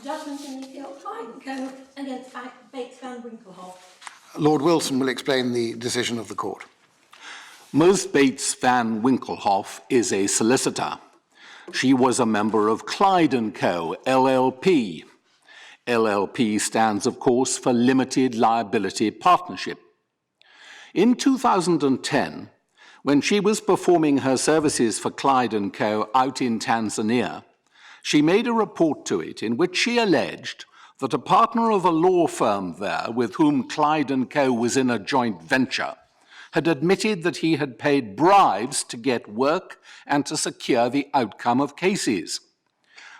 Judgment in the appeal, Clyde Co. against Bates van Winklehof. Lord Wilson will explain the decision of the court. Ms Bates van Winklehof is a solicitor. She was a member of Clyde & Co. LLP. LLP stands, of course, for Limited Liability Partnership. In 2010, when she was performing her services for Clyde & Co. out in Tanzania, she made a report to it in which she alleged that a partner of a law firm there with whom Clyde & Co. was in a joint venture had admitted that he had paid bribes to get work and to secure the outcome of cases.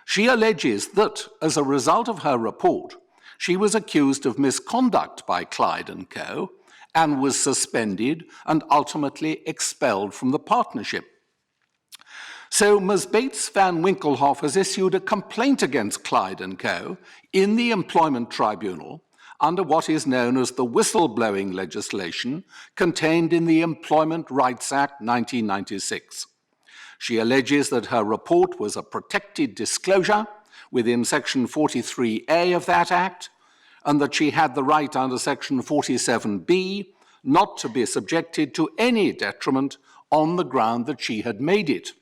She alleges that, as a result of her report, she was accused of misconduct by Clyde & Co. and was suspended and ultimately expelled from the partnership. So Ms Bates van Winklehof has issued a complaint against Clyde & Co. in the Employment Tribunal under what is known as the whistleblowing legislation contained in the Employment Rights Act 1996. She alleges that her report was a protected disclosure within Section 43A of that Act, and that she had the right under Section 47B not to be subjected to any detriment on the ground that she had made it.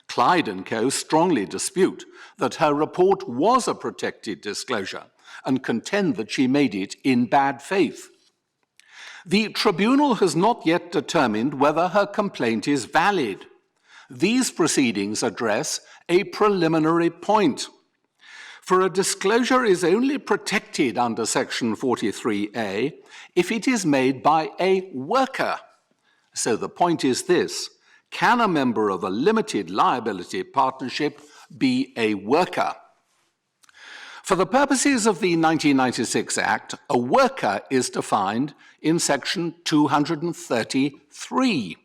Clyde & Co. strongly dispute that her report was a protected disclosure and contend that she made it in bad faith. The tribunal has not yet determined whether her complaint is valid. These proceedings address a preliminary point. For a disclosure is only protected under Section 43A if it is made by a worker. So the point is this: can a member of a limited liability partnership be a worker? For the purposes of the 1996 Act, a worker is defined in Section 233.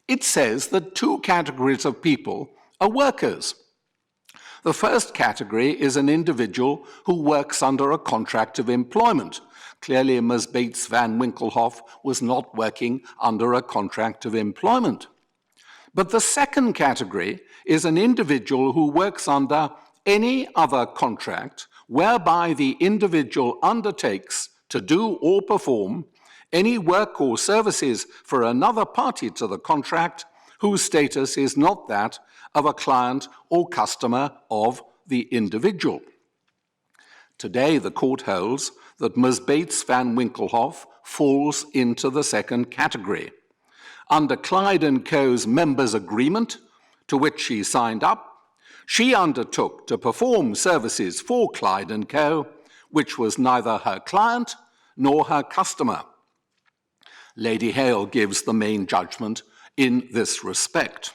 It says that two categories of people are workers. The first category is an individual who works under a contract of employment. Clearly, Ms Bates van Winklehof was not working under a contract of employment. But the second category is an individual who works under any other contract whereby the individual undertakes to do or perform any work or services for another party to the contract whose status is not that of a client or customer of the individual. Today, the court holds that Ms Bates van Winklehof falls into the second category. Under Clyde & Co.'s members' agreement, to which she signed up, she undertook to perform services for Clyde & Co., which was neither her client nor her customer. Lady Hale gives the main judgment in this respect.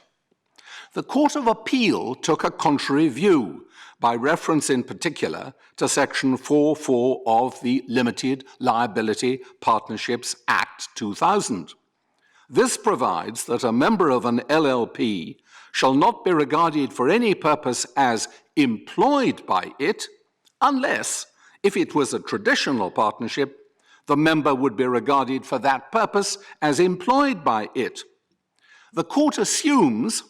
The Court of Appeal took a contrary view, by reference in particular to Section 4.4 of the Limited Liability Partnerships Act 2000. This provides that a member of an LLP shall not be regarded for any purpose as employed by it, unless, if it was a traditional partnership, the member would be regarded for that purpose as employed by it. The court assumes,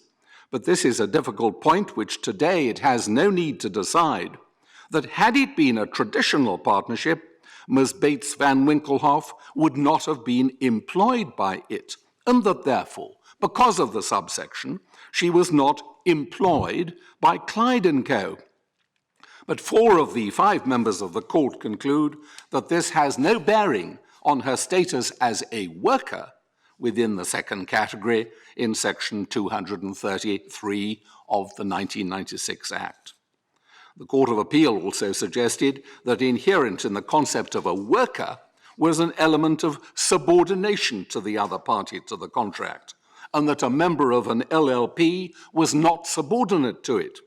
but this is a difficult point which today it has no need to decide, that had it been a traditional partnership, Ms Bates van Winklehof would not have been employed by it, and that therefore, because of the subsection, she was not employed by Clyde & Co. But 4 of the 5 members of the court conclude that this has no bearing on her status as a worker within the second category in Section 233 of the 1996 Act. The Court of Appeal also suggested that inherent in the concept of a worker was an element of subordination to the other party to the contract, and that a member of an LLP was not subordinate to it.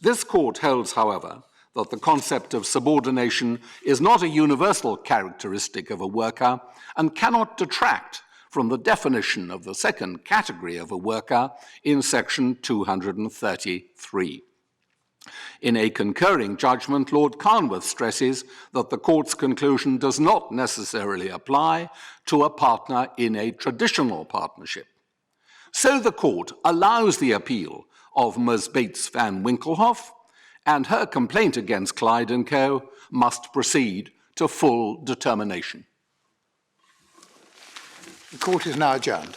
This court holds, however, that the concept of subordination is not a universal characteristic of a worker and cannot detract from the definition of the second category of a worker in Section 233. In a concurring judgment, Lord Carnwath stresses that the court's conclusion does not necessarily apply to a partner in a traditional partnership. So the court allows the appeal of Ms Bates van Winklehof and her complaint against Clyde & Co. must proceed to full determination. The court is now adjourned.